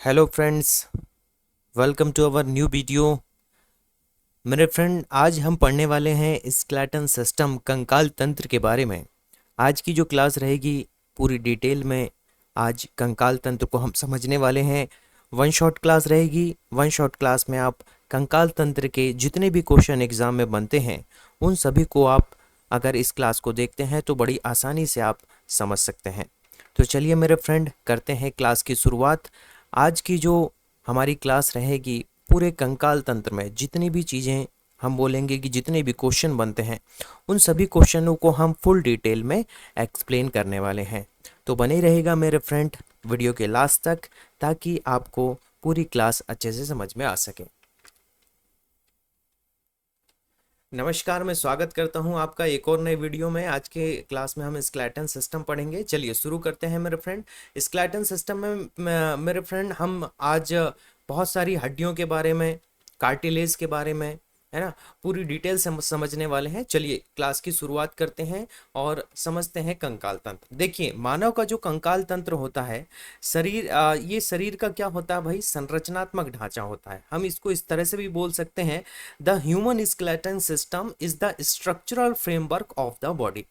Hello friends, welcome to our new video. मेरे friend, आज हम पढ़ने वाले हैं स्केलेटन सिस्टम कंकाल तंत्र के बारे में। आज की जो क्लास रहेगी पूरी डिटेल में आज कंकाल तंत्र को हम समझने वाले हैं। वन शॉट क्लास रहेगी। वन शॉट क्लास में आप कंकाल तंत्र के जितने भी क्वेश्चन एग्जाम में बनते हैं उन सभी को आप अगर इस क्लास को देखते हैं तो बड़ी आसानी से आप समझ सकते हैं। तो चलिए मेरे फ्रेंड, करते हैं क्लास की शुरुआत। आज की जो हमारी क्लास रहेगी पूरे कंकाल तंत्र में जितनी भी चीज़ें हम बोलेंगे कि जितने भी क्वेश्चन बनते हैं उन सभी क्वेश्चनों को हम फुल डिटेल में एक्सप्लेन करने वाले हैं। तो बने रहेगा मेरे फ्रेंड वीडियो के लास्ट तक, ताकि आपको पूरी क्लास अच्छे से समझ में आ सके। नमस्कार, मैं स्वागत करता हूं आपका एक और नए वीडियो में। आज के क्लास में हम स्केलेटन सिस्टम पढ़ेंगे। चलिए शुरू करते हैं मेरे फ्रेंड। स्केलेटन सिस्टम में मेरे फ्रेंड हम आज बहुत सारी हड्डियों के बारे में, कार्टिलेज के बारे में, है ना, पूरी डिटेल से समझने वाले हैं। चलिए क्लास की शुरुआत करते हैं और समझते हैं कंकाल तंत्र। देखिए, मानव का जो कंकाल तंत्र होता है, शरीर ये शरीर का क्या होता है भाई, संरचनात्मक ढांचा होता है। हम इसको इस तरह से भी बोल सकते हैं, the human skeleton system is the structural framework of the body.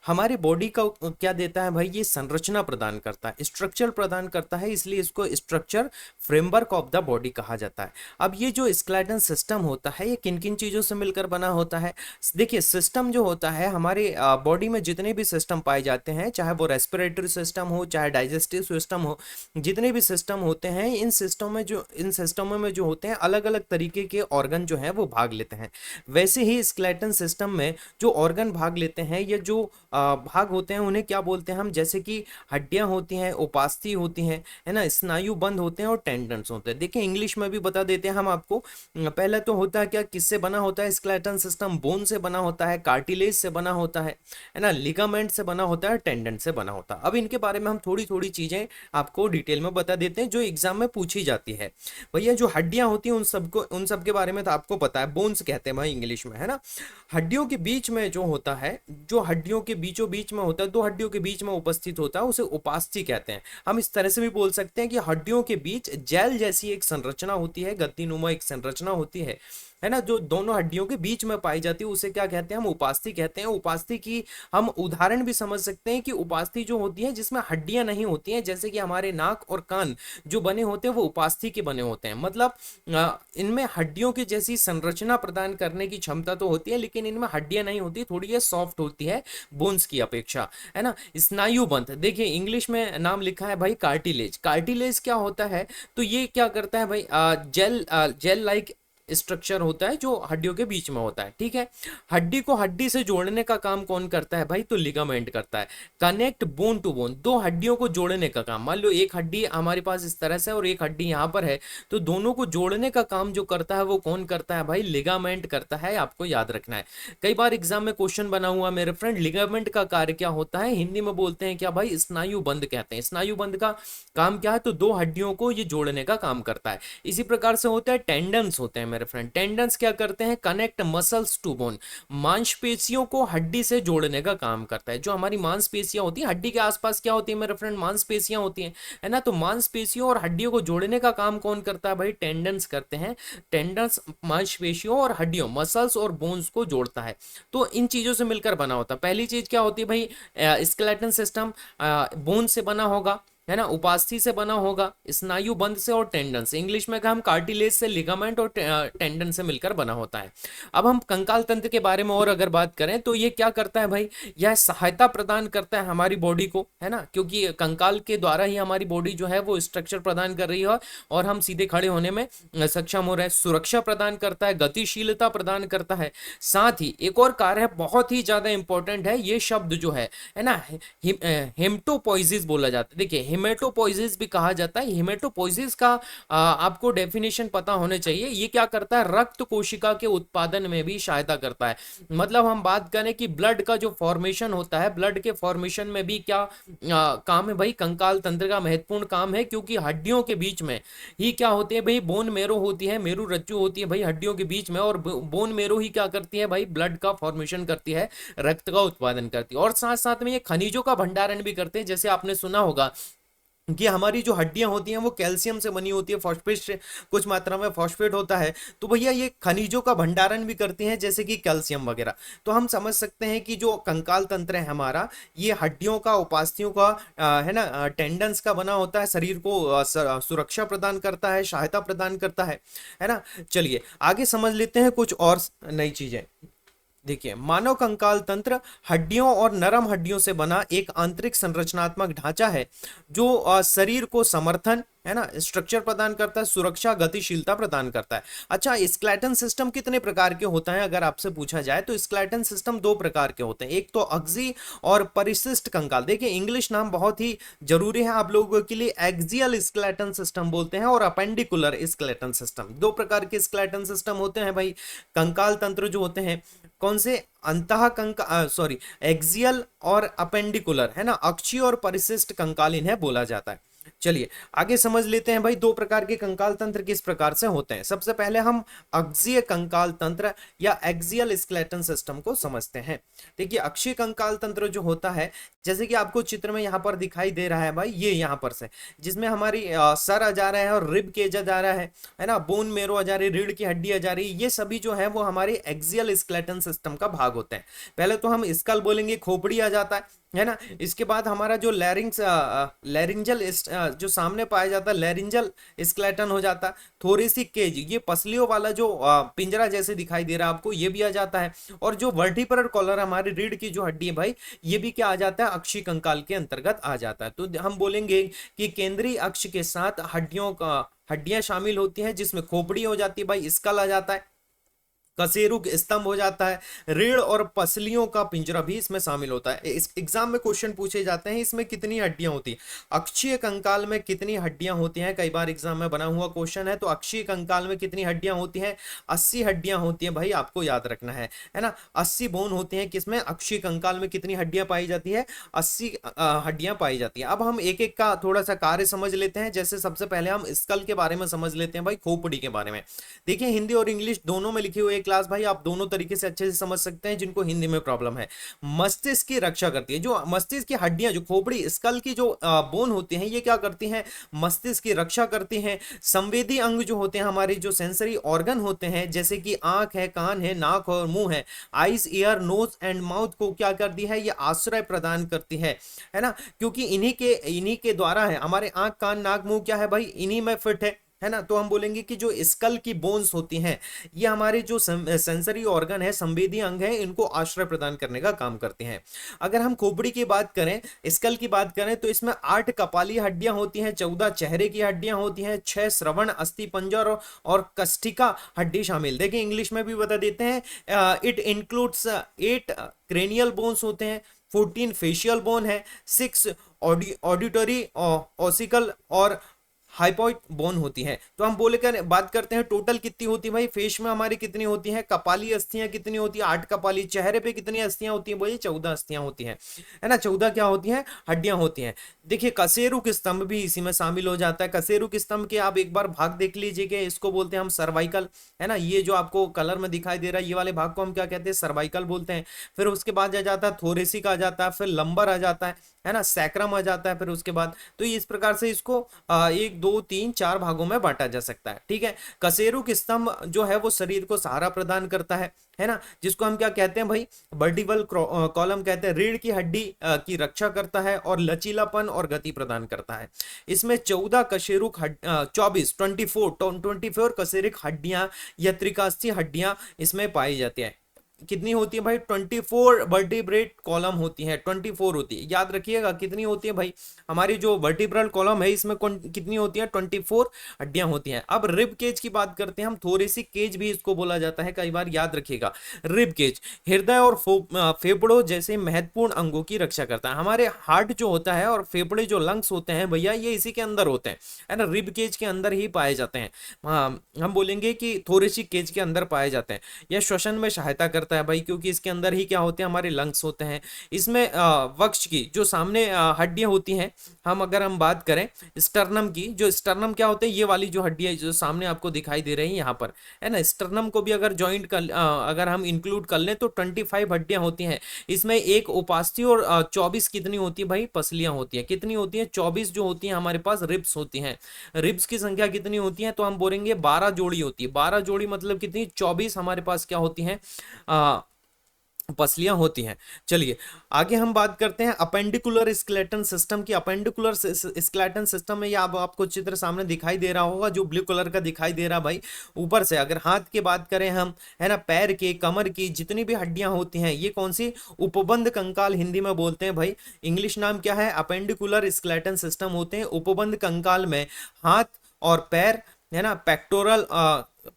हमारे बॉडी का क्या देता है भाई, ये संरचना प्रदान करता है, स्ट्रक्चर प्रदान करता है, इसलिए इसको structure framework of the body कहा जाता है। अब ये जो स्केलेटन सिस्टम होता है ये किन किन चीजों से मिलकर बना होता है। देखिए, सिस्टम जो होता है, हमारे बॉडी में जितने भी सिस्टम पाए जाते हैं, चाहे वो रेस्पिरेटरी सिस्टम हो, चाहे डाइजेस्टिव सिस्टम हो, जितने भी सिस्टम होते हैं, इन सिस्टमों में जो होते हैं अलग अलग तरीके के ऑर्गन जो हैं वो भाग लेते हैं। वैसे ही स्केलेटन सिस्टम में जो ऑर्गन भाग लेते हैं, ये जो भाग होते हैं उन्हें क्या बोलते हैं हम, जैसे कि हड्डियां होती हैं, उपास्थि होती हैं, है ना, स्नायु बंध होते हैं और टेंडन्स होते हैं। देखिए, इंग्लिश में भी बता देते हैं हम आपको। पहले तो होता है क्या, किससे बना होता है स्केलेटन सिस्टम, बोन से बना होता है, कार्टिलेज से बना होता है ना, लिगामेंट से बना होता है, टेंडन से बना होता है। अब इनके बारे में हम थोड़ी थोड़ी चीजें आपको डिटेल में बता देते हैं जो एग्जाम में पूछी जाती है। भैया, जो हड्डियां होती हैं उन सब के बारे में तो आपको पता है, बोन्स कहते हैं भाई इंग्लिश में, है ना। हड्डियों के बीच में जो होता है, जो हड्डियों के बीचों बीच में होता है, दो हड्डियों के बीच में उपस्थित होता है, उसे उपास्थि कहते हैं। हम इस तरह से भी बोल सकते हैं कि हड्डियों के बीच जेल जैसी एक संरचना होती है, गद्दीनुमा एक संरचना होती है ना, जो दोनों हड्डियों के बीच में पाई जाती है, उसे क्या कहते हैं, हम उपास्थि कहते हैं। उपास्थि की हम उदाहरण भी समझ सकते हैं कि उपास्थि जो होती है जिसमें हड्डियां नहीं होती हैं, जैसे कि हमारे नाक और कान जो बने होते हैं वो उपास्थि के बने होते हैं। मतलब इनमें हड्डियों की जैसी संरचना प्रदान करने की क्षमता तो होती है, लेकिन इनमें हड्डियां नहीं होती, थोड़ी ये सॉफ्ट होती है बोन्स की अपेक्षा, है ना। स्नायुबंध, देखिए इंग्लिश में नाम लिखा है भाई कार्टिलेज। कार्टिलेज क्या होता है, तो ये क्या करता है भाई, जेल लाइक स्ट्रक्चर होता है जो हड्डियों के बीच में होता है, ठीक है। हड्डी को हड्डी से जोड़ने का काम कौन करता है भाई, तो लिगामेंट करता है। कनेक्ट बोन टू बोन, दो हड्डियों को जोड़ने का काम, मान लो एक हड्डी हमारे पास इस तरह से और एक हड्डी यहाँ पर है, तो दोनों को जोड़ने का काम जो करता है वो कौन करता है भाई, लिगामेंट करता है। आपको याद रखना है, कई बार एग्जाम में क्वेश्चन बना हुआ मेरे फ्रेंड, लिगामेंट का कार्य क्या होता है, हिंदी में बोलते हैं क्या भाई, स्नायु बंध कहते हैं। स्नायु बंध का काम क्या है, तो दो हड्डियों को ये जोड़ने का काम करता है। इसी प्रकार से होता है टेंडन्स होते हैं मेरे फ्रेंड। टेंडन्स क्या करते हैं, कनेक्ट मसल्स टू बोन, मांसपेशियों को हड्डी से जोड़ने का काम करता है। जो हमारी मांसपेशियां होती है, हड्डी के आसपास क्या होती है मेरे फ्रेंड, मांसपेशियां होती हैं, है ना। तो मांसपेशियों और हड्डियों को जोड़ने का काम कौन करता है भाई, टेंडन्स करते हैं। टेंडन्स मांसपेशियों और हड्डियों, मसल्स और बोन्स को जोड़ता है। तो इन चीजों से मिलकर बना होता है। पहली चीज क्या होती है भाई, स्केलेटन सिस्टम बोन से बना होगा, है ना, उपास्थि से बना होगा, स्नायु बंध से और टेंडन से। इंग्लिश में हम कार्टिलेज से, लिगामेंट और टेंडन से मिलकर बना होता है। अब हम कंकाल तंत्र के बारे में और अगर बात करें तो ये क्या करता है भाई, यह सहायता प्रदान करता है हमारी बॉडी को, है ना, क्योंकि कंकाल के द्वारा ही हमारी बॉडी जो है वो स्ट्रक्चर प्रदान कर रही है और हम सीधे खड़े होने में सक्षम हो रहे हैं। सुरक्षा प्रदान करता है, गतिशीलता प्रदान करता है। साथ ही एक और कार्य है, बहुत ही ज्यादा इंपॉर्टेंट है, ये शब्द जो है ना, हेमेटोपोइसिस बोला जाता है। देखिए, हिमेटोपोइसिस भी कहा जाता है। हिमेटोपोइसिस का आपको डेफिनेशन पता होने चाहिए। ये क्या करता है, रक्त कोशिका के उत्पादन में भी सहायता करता है। मतलब हम बात करें कि ब्लड का जो फॉर्मेशन होता है, ब्लड के फॉर्मेशन में भी क्या काम है भाई, कंकाल तंत्र का महत्वपूर्ण काम है, क्योंकि हड्डियों के बीच में ही क्या होती है भाई, बोन मेरो होती है, मेरु रज्जु होती है भाई हड्डियों के बीच में, और बोन मेरो ही क्या करती है भाई, ब्लड का फॉर्मेशन करती है, रक्त का उत्पादन करती है, और साथ साथ में ये खनिजों का भंडारण भी करते हैं। जैसे आपने सुना होगा कि हमारी जो हड्डियां होती हैं वो कैल्शियम से बनी होती है, फॉस्फेट से कुछ मात्रा में फॉस्फेट होता है, तो भैया ये खनिजों का भंडारण भी करती हैं जैसे कि कैल्शियम वगैरह। तो हम समझ सकते हैं कि जो कंकाल तंत्र है हमारा, ये हड्डियों का, उपास्थियों का है ना, टेंडन्स का बना होता है, शरीर को सुरक्षा प्रदान करता है, सहायता प्रदान करता है ना। चलिए आगे समझ लेते हैं कुछ और नई चीजें। देखिए, मानव कंकाल तंत्र हड्डियों और नरम हड्डियों से बना एक आंतरिक संरचनात्मक ढांचा है जो शरीर को समर्थन, है ना, स्ट्रक्चर प्रदान करता है, सुरक्षा, गतिशीलता प्रदान करता है। अच्छा, स्केलेटन सिस्टम कितने प्रकार के होता है अगर आपसे पूछा जाए तो स्केलेटन सिस्टम दो प्रकार के होते हैं, एक तो अग्जी और परिशिष्ट कंकाल। देखिए इंग्लिश नाम बहुत ही जरूरी है आप लोगों के लिए, एक्सियल स्केलेटन सिस्टम बोलते हैं और अपेंडिकुलर स्केलेटन सिस्टम। दो प्रकार के स्केलेटन सिस्टम होते हैं भाई, कंकाल तंत्र जो होते हैं, कौन से, अंतः कंकाल, सॉरी, एक्सियल और अपेंडिकुलर, है ना, अक्षीय और परिशिष्ट कंकाल इन्हें बोला जाता है। चलिए आगे समझ लेते हैं भाई दो प्रकार के कंकाल तंत्र किस प्रकार से होते हैं। सबसे पहले हम अक्षीय कंकाल तंत्र या एक्सियल स्केलेटन सिस्टम को समझते हैं। देखिए अक्षीय कंकाल तंत्र जो होता है, जैसे कि आपको चित्र में यहाँ पर दिखाई दे रहा है भाई, ये यहाँ पर से जिसमें हमारी सर आ जा रहा है और रिब केज आ जा रहा है ना, बोन मेरो आ जा रही, रीढ़ की हड्डी आ जा रही, ये सभी जो है वो हमारे एक्सियल स्केलेटन सिस्टम का भाग होते हैं। पहले तो हम स्कल बोलेंगे, खोपड़ी आ जाता है ना। इसके बाद हमारा जो लैरिंग्स, लैरिंजल जो सामने पाया जाता है, लैरिंजल स्केलेटन हो जाता है। थोरेसिक केज, ये पसलियों वाला जो पिंजरा जैसे दिखाई दे रहा है आपको, ये भी आ जाता है। और जो वर्टिब्रल कॉलर, हमारी रीढ़ की जो हड्डी है भाई, ये भी क्या आ जाता है, अक्षीय कंकाल के अंतर्गत आ जाता है। तो हम बोलेंगे कि केंद्रीय अक्ष के साथ हड्डियां शामिल होती हैं, जिसमें खोपड़ी हो जाती है भाई, स्कल आ जाता है, कशेरुक स्तंभ हो जाता है, रीढ़ और पसलियों का पिंजरा भी इसमें शामिल होता है। इस एग्जाम में क्वेश्चन पूछे जाते हैं इसमें कितनी हड्डियां होती हैं, अक्षीय कंकाल में कितनी हड्डियां होती हैं, कई बार एग्जाम में बना हुआ क्वेश्चन है। तो अक्षीय कंकाल में कितनी हड्डियां होती हैं, 80 हड्डियां होती हैं भाई, आपको याद रखना है ना। 80 बोन होते हैं, किसमें, अक्षीय कंकाल में कितनी हड्डियां पाई जाती है, 80 हड्डियां पाई जाती है। अब हम एक एक का थोड़ा सा कार्य समझ लेते हैं। जैसे सबसे पहले हम स्कल के बारे में समझ लेते हैं भाई, खोपड़ी के बारे में। देखिए हिंदी और इंग्लिश दोनों में लिखी हुई क्लास भाई, आप दोनों तरीके से अच्छे से समझ सकते हैं जिनको हिंदी में प्रॉब्लम है। मस्तिष्क की रक्षा करती है, जो मस्तिष्क की हड्डियां, जो खोपड़ी, स्कल की जो बोन होती हैं, ये क्या करती हैं, मस्तिष्क की रक्षा करती हैं। संवेदी अंग जो होते हैं हमारे, जो सेंसरी ऑर्गन होते हैं, जैसे कि आंख है, कान है, नाक और मुंह है, eyes, ear, nose and mouth को क्या करती है, ये आश्रय प्रदान करती है ना, क्योंकि इन्हीं के द्वारा है हमारे आंख, कान, नाक, मुंह क्या है भाई, इन्हीं में फिट है ना। तो हम बोलेंगे कि जो स्कल की बोन्स होती हैं, ये हमारे जो सेंसरी ऑर्गन है, संवेदी अंग है, इनको आश्रय प्रदान करने का काम करते हैं। अगर हम खोपड़ी की बात करें, स्कल की बात करें, तो इसमें 8 कपाली हड्डियां होती हैं, 14 चेहरे की हड्डियां होती हैं, 6 श्रवण, अस्थि पंजर और कष्टिका हड्डी शामिल। देखिए इंग्लिश में भी बता देते हैं, इट इंक्लूड्स 8 क्रेनियल बोन्स होते हैं, 14 फेशियल बोन है, 6 ऑडिटरी, ऑसिकल और हाइपोइड बोन होती है। तो हम बोले कर बात करते हैं टोटल कितनी होती है भाई, फेस में हमारी कितनी होती है, कपाली अस्थियां कितनी होती है, 8 कपाली, चेहरे पे कितनी अस्थियां होती है भाई, 14 अस्थियां होती हैं, है ना, 14 क्या होती हैं, हड्डियां होती हैं। देखिए कशेरुक स्तंभ भी इसी में शामिल हो जाता है। कशेरुक स्तंभ के आप एक बार भाग देख लीजिएगा, इसको बोलते हैं हम सर्वाइकल, है ना, ये जो आपको कलर में दिखाई दे रहा है, ये वाले भाग को हम क्या कहते हैं, सर्वाइकल बोलते हैं। फिर उसके बाद आ जाता है थोरेसिक, आ जाता है, फिर लंबर आ जाता है ना, सैक्रम आ जाता है फिर उसके बाद। तो इस प्रकार से इसको 1 2 3 4 भागों में बांटा जा सकता है, ठीक है। कशेरुक स्तंभ जो है वो शरीर को सहारा प्रदान करता है ना, जिसको हम क्या कहते हैं भाई, वर्टिब्रल कॉलम कहते हैं। रीढ़ की हड्डी की रक्षा करता है और लचीलापन और गति प्रदान करता है। इसमें 14 कशेरुक 24 कशेरुक हड्डियां या त्रिकास्थी हड्डियां इसमें पाई जाती है। कितनी होती है भाई, 24 वर्टिब्रेट कॉलम होती है, 24 होती है, याद रखिएगा कितनी होती है भाई, हमारी जो वर्टिब्रल कॉलम है इसमें कितनी होती है, 24 हड्डियां होती हैं। अब रिब केज की बात करते हैं हम, थोरेसिक केज भी इसको बोला जाता है, कई बार याद रखिएगा। रिब केज हृदय और फेफड़ों जैसे महत्वपूर्ण अंगों की रक्षा करता है। हमारे हार्ट जो होता है और फेफड़े जो लंग्स होते हैं भैया, ये इसी के अंदर होते हैं, है ना, रिब केज के अंदर ही पाए जाते हैं। हम बोलेंगे कि थोरेसिक केज के अंदर पाए जाते हैं। यह श्वसन में सहायता करते करता है भाई, क्योंकि इसके अंदर ही क्या होते हैं, हमारे लंग्स होते हैं। इसमें वक्ष की जो सामने हड्डियां होती हैं, अगर हम बात करें स्टर्नम की, जो स्टर्नम क्या होते हैं, ये वाली जो हड्डियां जो सामने आपको दिखाई दे रही है यहाँ पर, है ना, स्टर्नम को भी अगर ज्वाइंट कर अगर हम इंक्लूड कर लें तो 25 हड्डियां होती हैं। इसमें एक उपास्थि और 24 कितनी होती है भाई, पसलियां होती हैं। कितनी होती हैं, 24 जो होती हैं हमारे पास रिब्स होती हैं। रिब्स की संख्या कितनी होती है, तो हम बोलेंगे 12 जोड़ी होती है। 12 जोड़ी मतलब कितनी, 24 हमारे पास क्या होती हैं, पसलियां होती हैं। चलिए आगे हम बात करते हैं अपेंडिकुलर स्केलेटन सिस्टम की। अपेंडिकुलर स्केलेटन सिस्टम में ये आपको चित्र सामने दिखाई दे रहा होगा, जो ब्लू कलर का दिखाई दे रहा भाई। ऊपर से अगर हाथ की बात करें हम, है ना, पैर के, कमर की जितनी भी हड्डियां होती हैं, ये कौन सी, उपबंध कंकाल हिंदी में बोलते हैं भाई। इंग्लिश नाम क्या है, अपेंडिकुलर स्केलेटन सिस्टम होते हैं। उपबंध कंकाल में हाथ और पैर, है ना,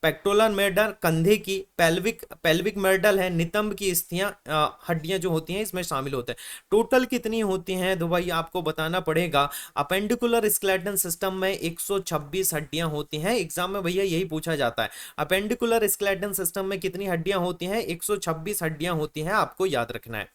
पेक्टोरल मेडल कंधे की, पेल्विक मेडल है, नितंब की स्थियां, हड्डियां जो होती हैं इसमें शामिल होते हैं। टोटल कितनी होती हैं तो भाई आपको बताना पड़ेगा। अपेंडिकुलर स्केलेटन सिस्टम में 126 हड्डियां होती हैं। एग्जाम में भैया यही पूछा जाता है, अपेंडिकुलर स्केलेटन सिस्टम में कितनी हड्डियां होती हैं, 126 हड्डियां होती हैं, आपको याद रखना है।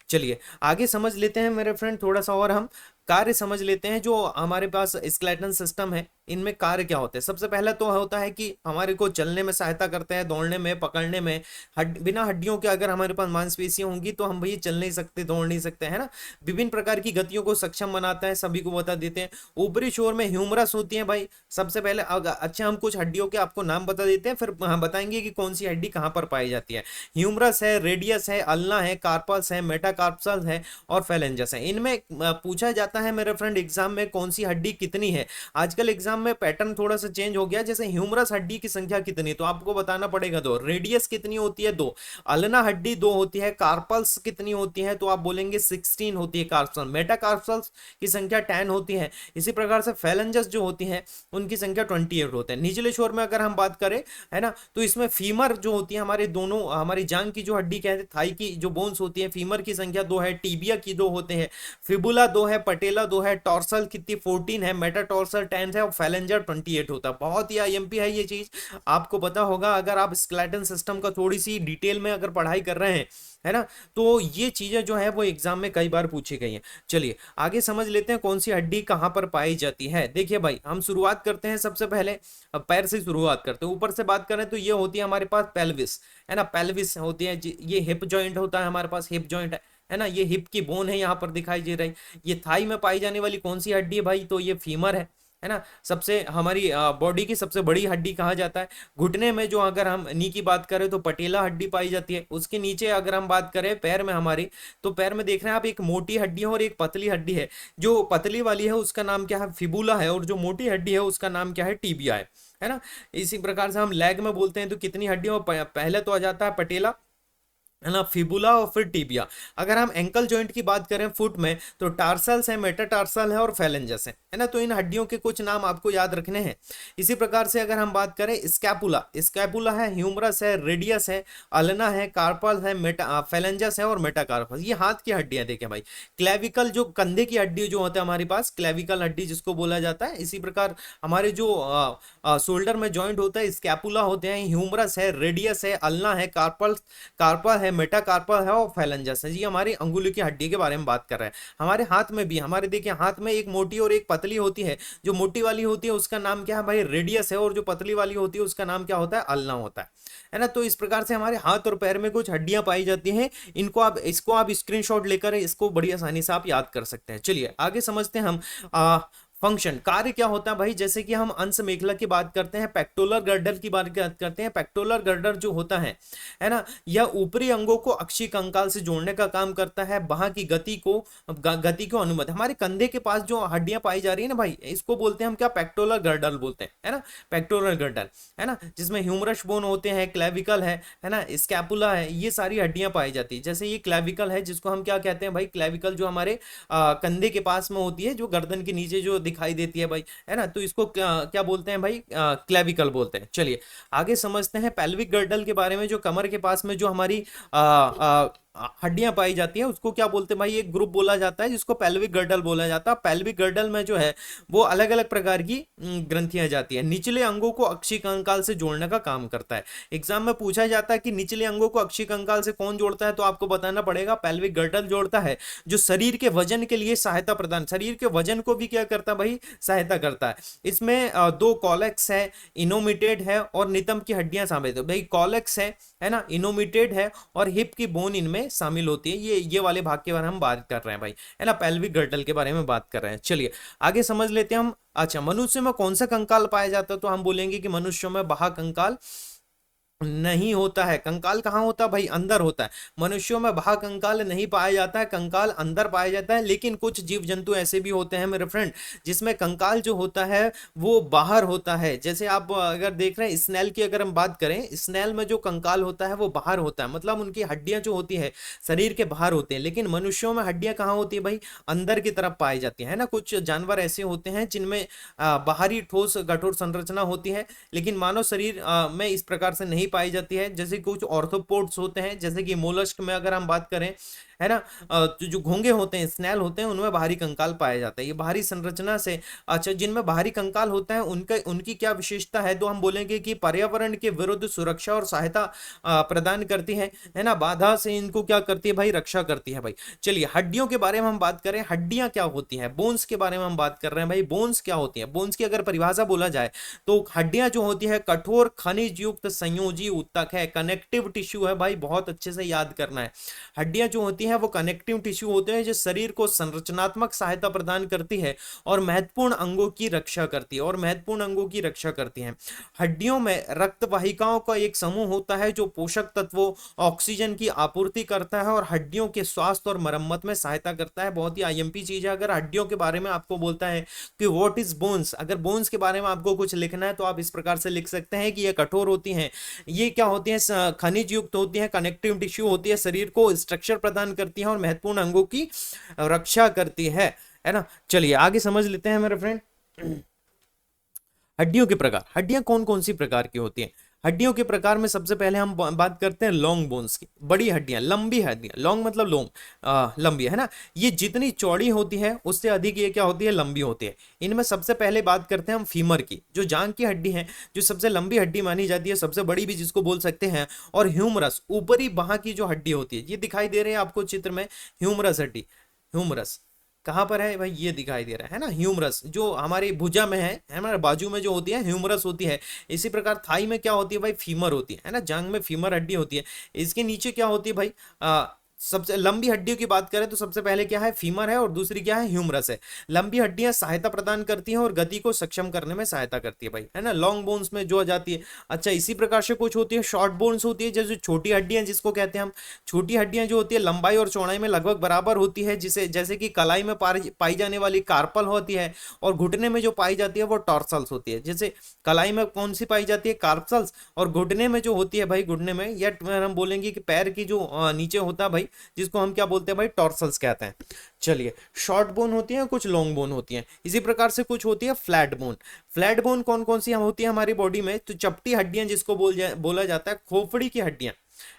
चलिए आगे समझ लेते हैं मेरे फ्रेंड, थोड़ा सा और हम कार्य समझ लेते हैं। जो हमारे पास स्केलेटन सिस्टम है, इनमें कार्य क्या होते हैं। सबसे पहला तो होता है कि हमारे को चलने में सहायता करते हैं, दौड़ने में, पकड़ने में। बिना हड्डियों के अगर हमारे पास मांसपेशियां होंगी तो हम भैया चल नहीं सकते, दौड़ नहीं सकते, है ना। विभिन्न प्रकार की गतियों को सक्षम बनाता है, सभी को बता देते हैं। ऊपरी छोर में ह्यूमरस होती है भाई। सबसे पहले अच्छा हम कुछ हड्डियों के आपको नाम बता देते हैं, फिर हम बताएंगे कि कौन सी हड्डी कहाँ पर पाई जाती है। ह्यूमरस है, रेडियस है, अल्ना है, कार्पस है, मेटाकार्पस है और फेलेंजस है। इनमें पूछा जाता है मेरे फ्रेंड एग्जाम में कौन सी हड्डी कितनी है। आजकल एग्जाम में पैटर्न थोड़ा सा चेंज हो गया, जैसे ह्यूमरस हड्डी की संख्या कितनी, तो आपको बताना पड़ेगा 2। रेडियस कितनी होती है, 2। अल्ना हड्डी 2 होती है। कार्पल्स कितनी होती है, तो आप बोलेंगे 16 होती है कार्पल्स। मेटाकार्पल्स की संख्या 10 होती है। इसी प्रकार से फेलेंजस जो होती है उनकी संख्या 28 होते हैं। निचले छोर में अगर हम बात करें, है ना, तो इसमें फीमर जो होती है, हमारे दोनों, हमारी जांग की जो हड्डी कहते हैं, थाई की जो बोन्स होती है, फीमर की संख्या 2 है। टीबिया की 2 होते हैं। फिबुला 2 है, पटेला 2 है, टॉर्सल कितनी 14 है, मेटाटॉर्सल 10 है और फेलेंजर 28 होता है। बहुत ही आईएमपी है ये चीज, आपको पता होगा अगर आप स्केलेटन सिस्टम का थोड़ी सी डिटेल में अगर पढ़ाई कर रहे हैं, है ना, तो ये चीजें जो है वो एग्जाम में कई बार पूछी गई हैं। चलिए आगे समझ लेते हैं कौन सी हड्डी कहां पर पाई जाती है। देखिए भाई हम शुरुआत करते हैं सबसे पहले, पैर से शुरुआत करते हैं। ऊपर से बात करें तो ये होती है हमारे पास पेल्विस, है ना, पेल्विस होती है। ये हिप जॉइंट होता है हमारे पास, हिप जॉइंट है ना, ये हिप की बोन है यहाँ पर दिखाई दे रही। ये थाई में पाई जाने वाली कौन सी हड्डी है भाई, तो ये फीमर है ना। सबसे हमारी बॉडी की सबसे बड़ी हड्डी कहा जाता है। घुटने में जो अगर हम नी की बात करें तो पटेला हड्डी पाई जाती है। उसके नीचे अगर हम बात करें पैर में हमारी, तो पैर में देख रहे हैं आप एक मोटी हड्डी है और एक पतली हड्डी है। जो पतली वाली है उसका नाम क्या है, फिबुला है, और जो मोटी हड्डी है उसका नाम क्या है, टीबिया है ना। इसी प्रकार से हम लेग में बोलते हैं तो कितनी हड्डियां, पहले तो आ जाता है पटेला, है ना, फिबुला और फिर टीबिया। अगर हम एंकल जॉइंट की बात करें फुट में, तो टार्सल्स है, मेटाटार्सल है और फेलेंजस है ना। तो इन हड्डियों के कुछ नाम आपको याद रखने हैं। इसी प्रकार से अगर हम बात करें स्कैपुला, स्कैपुला है, ह्यूमरस है, रेडियस है, अल्ना है, कार्पल है, फेलेंजस है और मेटाकार्पस। ये हाथ की हड्डियां देखें भाई। क्लेविकल जो कंधे की हड्डी जो होता है हमारे पास, क्लेविकल हड्डी जिसको बोला जाता है। इसी प्रकार हमारे जो शोल्डर में जॉइंट होता है स्कैपुला होते हैं, ह्यूमरस है, रेडियस है, अल्ना है, कार्पल है, मेटाकार्पल है और फेलेंजस है। जी हमारी अंगुली की हड्डी के बारे में बात कर रहे हैं। हमारे हाथ में भी, हमारे देखिए हाथ में एक मोटी और एक पतली होती है। जो मोटी वाली होती है उसका नाम क्या है भाई, रेडियस है, और जो पतली वाली होती है उसका नाम क्या होता है, अल्ना होता है ना। तो इस प्रकार से हमारे हाथ और पैर में कुछ हड्डियां पाई जाती हैं। इसको आप स्क्रीनशॉट लेकर इसको बड़ी आसानी से आप याद कर सकते हैं। चलिए आगे समझते हैं हम फंक्शन, कार्य क्या होता है भाई। जैसे कि हम अंश मेखला की बात करते हैं, पेक्टोलर गर्डर की बात करते हैं। पेक्टोलर गर्डर जो होता है ना, यह ऊपरी अंगों को अक्षीय कंकाल से जोड़ने का काम करता है। वहां की गति को अनुमति, हमारे कंधे के पास जो हड्डियां पाई जा रही है ना भाई, इसको बोलते हैं हम क्या, पेक्टोलर गर्डर बोलते हैं, है ना, पेक्टोलर गर्डर, है ना, जिसमें ह्यूमरस बोन होते हैं, क्लेविकल है ना, स्कैपुला है, ये सारी हड्डियां पाई जाती है। जैसे ये क्लेविकल है, जिसको हम क्या कहते हैं भाई, क्लेविकल जो हमारे कंधे के पास में होती है, जो गर्दन के नीचे जो दिखाई देती है भाई, है ना, तो इसको क्या बोलते हैं भाई, क्लेविकल बोलते हैं। चलिए आगे समझते हैं पेल्विक गर्डल के बारे में। जो कमर के पास में जो हमारी हड्डियां पाई जाती हैं उसको क्या बोलते हैं भाई, एक ग्रुप बोला जाता है जिसको पेल्विक गर्डल बोला जाता है। पेल्विक गर्डल में जो है वो अलग अलग प्रकार की ग्रंथियां जाती है, निचले अंगों को अक्षी कंकाल से जोड़ने का काम करता है। एग्जाम में पूछा जाता है कि निचले अंगों को अक्षी कंकाल से कौन जोड़ता है, तो आपको बताना पड़ेगा पेल्विक गर्डल जोड़ता है, जो शरीर के वजन के लिए सहायता प्रदान, शरीर के वजन को भी क्या करता है भाई, सहायता करता है। इसमें दो कॉलेक्स है, इनोमिटेड है और नितंब की हड्डियां शामिल है। भाई कॉलेक्स है ना, इनोमिटेड है और हिप की बोन इनमें शामिल होती है। ये वाले भाग के बारे में हम बात कर रहे हैं भाई, है ना, पेल्विक गर्डल के बारे में बात कर रहे हैं। चलिए आगे समझ लेते हैं हम। अच्छा, मनुष्य में कौन सा कंकाल पाया जाता है, तो हम बोलेंगे कि मनुष्यों में बाह्य कंकाल नहीं होता है। कंकाल कहाँ होता है भाई, अंदर होता है। मनुष्यों में बाह्य कंकाल नहीं पाया जाता है, कंकाल अंदर पाया जाता है। लेकिन कुछ जीव जंतु ऐसे भी होते हैं मेरे फ्रेंड जिसमें कंकाल जो होता है वो बाहर होता है। जैसे आप अगर देख रहे हैं स्नेल की, अगर हम बात करें, स्नेल में जो कंकाल होता है वो बाहर होता है, मतलब उनकी हड्डियां जो होती है शरीर के बाहर होते हैं। लेकिन मनुष्यों में हड्डियां कहाँ होती है भाई, अंदर की तरफ पाई जाती है ना। कुछ जानवर ऐसे होते हैं जिनमें बाहरी ठोस कठोर संरचना होती है, लेकिन मानव शरीर में इस प्रकार से नहीं पाई जाती है। जैसे कुछ ऑर्थोपोड्स होते हैं, जैसे कि मोलस्क में अगर हम बात करें, है ना, जो घोंगे होते हैं, स्नेल होते हैं, उनमें बाहरी कंकाल पाया जाता है। ये बाहरी संरचना से, अच्छा, जिनमें बाहरी कंकाल होता है उनकी क्या विशेषता है, तो हम बोलेंगे कि पर्यावरण के विरुद्ध सुरक्षा और सहायता प्रदान करती है ना, बाधा से इनको क्या करती है भाई, रक्षा करती है भाई। चलिए हड्डियों के बारे में हम बात करें, हड्डियां क्या होती हैं, बोन्स के बारे में हम बात कर रहे हैं भाई। बोन्स क्या होती है, बोन्स की अगर परिभाषा बोला जाए तो हड्डियां जो होती है कठोर खनिज युक्त संयोजी ऊतक है, कनेक्टिव टिश्यू है भाई, बहुत अच्छे से याद करना है। हड्डियां जो होती हैं वो कनेक्टिव टिश्यू होते हैं जो शरीर को संरचनात्मक सहायता प्रदान करती है और महत्वपूर्ण अंगों की रक्षा करती हैं। हड्डियों में रक्त वाहिकाओं का एक समूह होता है जो पोषक तत्वों, ऑक्सीजन की आपूर्ति करता है और हड्डियों के स्वास्थ्य और मरम्मत में सहायता करता है। बहुत ही आईएमपी चीज है। अगर हड्डियों के बारे में आपको बोलता है कि व्हाट इज बोन्स, अगर बोन्स के बारे में आपको कुछ लिखना है तो आप इस प्रकार से लिख सकते हैं कि ये कठोर होती हैं, ये क्या होती हैं, खनिज युक्त होती हैं, कनेक्टिव टिश्यू होती है, शरीर को स्ट्रक्चर प्रदान करती हैं और महत्वपूर्ण अंगों की रक्षा करती है ना। चलिए आगे समझ लेते हैं मेरे फ्रेंड। हड्डियों के प्रकार, हड्डियां कौन कौन सी प्रकार की होती हैं। हड्डियों के प्रकार में सबसे पहले हम बात करते हैं लॉन्ग बोन्स की, बड़ी हड्डियां, लंबी हड्डियां। लॉन्ग मतलब लंबी, है ना। ये जितनी चौड़ी होती है उससे अधिक ये क्या होती है, लंबी होती है। इनमें सबसे पहले बात करते हैं हम फीमर की, जो जांग की हड्डी है, जो सबसे लंबी हड्डी मानी जाती है, सबसे बड़ी भी जिसको बोल सकते हैं। और ह्यूमरस, ऊपरी बाह की जो हड्डी होती है, ये दिखाई दे रहे हैं आपको चित्र में, ह्यूमरस हड्डी। ह्यूमरस कहाँ पर है भाई, ये दिखाई दे रहा है ना, ह्यूमरस जो हमारी भुजा में है, हमारे बाजू में जो होती है ह्यूमरस होती है। इसी प्रकार थाई में क्या होती है भाई, फीमर होती है ना, जांग में फीमर हड्डी होती है। इसके नीचे क्या होती है भाई, सबसे लंबी हड्डियों की बात करें तो सबसे पहले क्या है, फीमर है, और दूसरी क्या है, ह्यूमरस है। लंबी हड्डियां सहायता प्रदान करती हैं और गति को सक्षम करने में सहायता करती है भाई, है ना, लॉन्ग बोन्स में जो आ जाती है। अच्छा, इसी प्रकार से कुछ होती है शॉर्ट बोन्स होती है, जैसे छोटी हड्डियां जिसको कहते हैं हम। छोटी हड्डियां जो होती है लंबाई और चौड़ाई में लगभग बराबर होती है, जिसे जैसे कि कलाई में पाई जाने वाली कार्पल होती है, और घुटने में जो पाई जाती है वो टॉर्सल्स होती है। जैसे कलाई में कौन सी पाई जाती है, कार्पल्स, और घुटने में जो होती है भाई, घुटने में, या हम बोलेंगे कि पैर की जो नीचे होता है भाई, जिसको हम क्या बोलते हैं भाई, टॉर्सल्स कहते हैं। चलिए, शॉर्ट बोन होती है, कुछ लॉन्ग बोन होती है। इसी प्रकार से कुछ होती है फ्लैट बोन। फ्लैट बोन कौन कौन सी होती है हमारी बॉडी में, तो चपटी हड्डियां जिसको बोला जाता है, खोपड़ी की हड्डियां,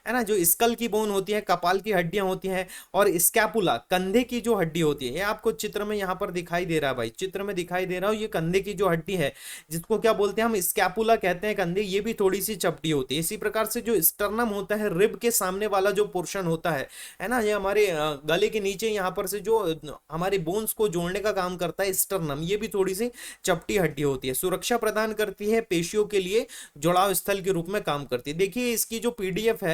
है ना, जो स्कल की बोन होती है, कपाल की हड्डियां होती हैं, और स्कैपुला, कंधे की जो हड्डी होती है, ये आपको चित्र में यहाँ पर दिखाई दे रहा है भाई, चित्र में दिखाई दे रहा हो, ये कंधे की जो हड्डी है जिसको क्या बोलते हैं हम, स्कैपुला कहते हैं कंधे, ये भी थोड़ी सी चपटी होती है। इसी प्रकार से जो स्टर्नम होता है, रिब के सामने वाला जो पोर्शन होता है ना, ये हमारे गले के नीचे यहाँ पर से जो हमारे बोन्स को जोड़ने का काम करता है, स्टर्नम, ये भी थोड़ी सी चपटी हड्डी होती है, सुरक्षा प्रदान करती है, पेशियों के लिए जुड़ाव स्थल के रूप में काम करती है। देखिए इसकी जो पीडीएफ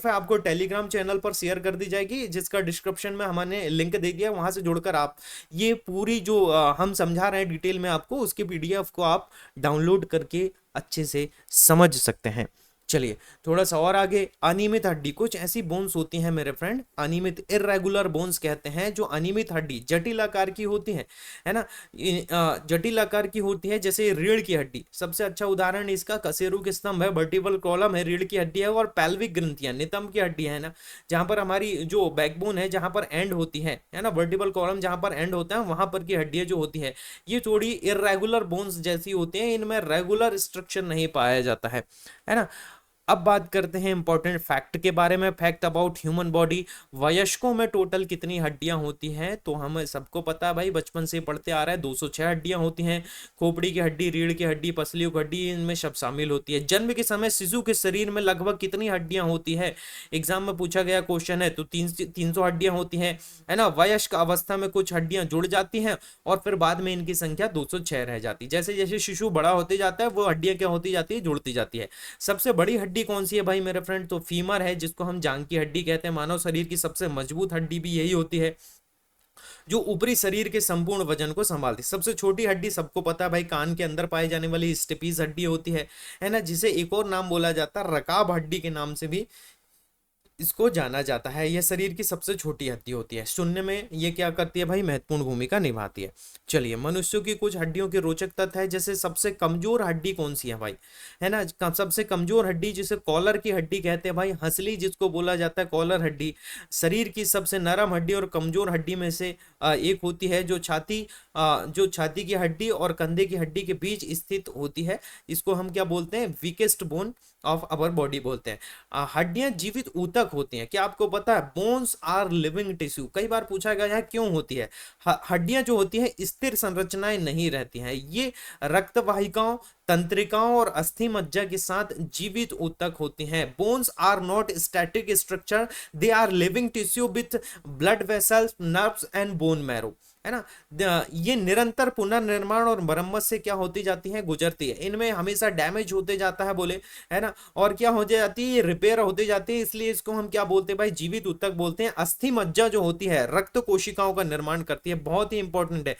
है, आपको टेलीग्राम चैनल पर शेयर कर दी जाएगी, जिसका डिस्क्रिप्शन में हमने लिंक दे दिया, वहां से जुड़कर आप ये पूरी जो हम समझा रहे हैं डिटेल में आपको, उसकी पीडीएफ को आप डाउनलोड करके अच्छे से समझ सकते हैं। चलिए थोड़ा सा और आगे, अनियमित हड्डी, कुछ ऐसी बोन्स होती हैं मेरे फ्रेंड, अनियमित, इरेगुलर बोन्स कहते हैं, जो अनियमित हड्डी जटिल आकार की होती है ना, जटिल आकार की होती है। जैसे रीढ़ की हड्डी, सबसे अच्छा उदाहरण इसका कशेरु के स्तंभ है, वर्टिबल कॉलम है, रीढ़ की हड्डी है, और पेल्विक ग्रंथियां, नितंब की हड्डी है ना, जहां पर हमारी जो बैकबोन है, जहां पर एंड होती है ना, वर्टिबल कॉलम जहां पर एंड होता है, वहां पर की हड्डियां जो होती है, ये थोड़ी इरेगुलर बोन्स जैसी होती हैं, इनमें रेगुलर स्ट्रक्चर नहीं पाया जाता है ना। अब बात करते हैं इंपॉर्टेंट फैक्ट के बारे में, फैक्ट अबाउट ह्यूमन बॉडी। वयस्कों में टोटल कितनी हड्डियां होती हैं, तो हम सबको पता है भाई, बचपन से पढ़ते आ रहा है, 206 हड्डियां होती हैं। खोपड़ी की हड्डी, रीढ़ की हड्डी, पसलियों की हड्डी, इनमें सब शामिल होती है। जन्म के समय शिशु के शरीर में लगभग कितनी हड्डियां होती है, एग्जाम में पूछा गया क्वेश्चन है, तो 300 हड्डियां होती हैं, है ना। वयस्क अवस्था में कुछ हड्डियां जुड़ जाती हैं और फिर बाद में इनकी संख्या 206 रह जाती है। जैसे जैसे शिशु बड़ा होते जाता है वो हड्डियां क्या होती जाती है, जुड़ती जाती है। सबसे बड़ी हड्डी कौन सी है भाई मेरे फ्रेंड, तो फीमर है, जिसको हम जांग की हड्डी कहते हैं। मानव शरीर की सबसे मजबूत हड्डी भी यही होती है, जो ऊपरी शरीर के संपूर्ण वजन को संभालती है। सबसे छोटी हड्डी सबको पता है भाई, कान के अंदर पाई जाने वाली स्टेपीज हड्डी होती है ना, जिसे एक और नाम बोला जाता है रकाब हड्डी के नाम से भी इसको जाना जाता है। यह शरीर की सबसे छोटी हड्डी होती है। सुनने में ये क्या करती है भाई, महत्वपूर्ण भूमिका निभाती है। चलिए, मनुष्यों की कुछ हड्डियों के रोचक तथ्य है, जैसे सबसे कमजोर हड्डी कौन सी है भाई, है ना। सबसे कमजोर हड्डी जिसे कॉलर की हड्डी कहते हैं भाई, हंसली जिसको बोला जाता है कॉलर हड्डी। शरीर की सबसे नरम हड्डी और कमजोर हड्डी में से एक होती है, जो छाती की हड्डी और कंधे की हड्डी के बीच स्थित होती है। इसको हम क्या बोलते हैं, weakest bone of our body बोलते हैं। हड्डियां जीवित ऊतक होती हैं, क्या आपको पता है, बोन्स आर लिविंग टिश्यू। कई बार पूछा गया है क्यों होती है। हड्डियां जो होती है स्थिर संरचनाएं नहीं रहती हैं, ये रक्त वाहिकाओं, तंत्रिकाओं और अस्थि मज्जा के साथ जीवित ऊतक होती हैं। Bones are not static structure, they are living tissue with blood vessels, nerves and bone marrow, है ना। ये निरंतर पुनर्निर्माण और मरम्मत से क्या होती जाती है, गुजरती है। इनमें हमेशा डैमेज होते जाता है बोले, है ना, और क्या हो जाती है, ये रिपेयर होते जाती है, इसलिए इसको हम क्या बोलते हैं भाई, जीवित ऊतक बोलते हैं। अस्थि मज्जा जो होती है रक्त कोशिकाओं का निर्माण करती है, बहुत ही इंपॉर्टेंट है।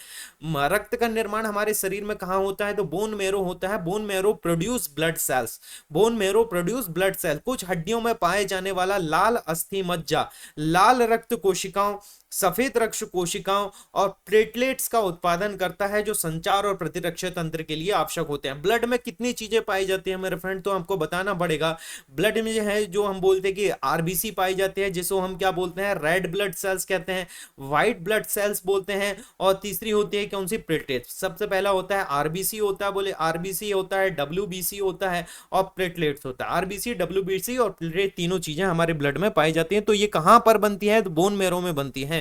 रक्त का निर्माण हमारे शरीर में कहाँ होता है, तो बोन मेरो होता है। Bone marrow produce blood cells, bone marrow produce blood cell. कुछ हड्डियों में पाए जाने वाला लाल अस्थि मज्जा लाल रक्त कोशिकाओं, सफेद रक्त कोशिकाओं और प्लेटलेट्स का उत्पादन करता है, जो संचार और प्रतिरक्षा तंत्र के लिए आवश्यक होते हैं। ब्लड में कितनी चीजें पाई जाती है मेरे फ्रेंड, तो हमको बताना पड़ेगा। ब्लड में जो है, जो हम बोलते हैं कि आरबीसी पाई जाती है, जिसको हम क्या बोलते हैं, रेड ब्लड सेल्स कहते हैं, व्हाइट ब्लड सेल्स बोलते हैं। और तीसरी होती है कौन सी, प्लेटलेट्स। सबसे पहला होता है आरबीसी होता है, बोले आरबीसी होता है, डब्ल्यूबीसी होता है और प्लेटलेट्स होता है। आरबीसी, डब्ल्यूबीसी और प्लेटलेट तीनों चीजें हमारे ब्लड में पाई जाती हैं। तो ये कहां पर बनती है, तो बोन मैरो में बनती है।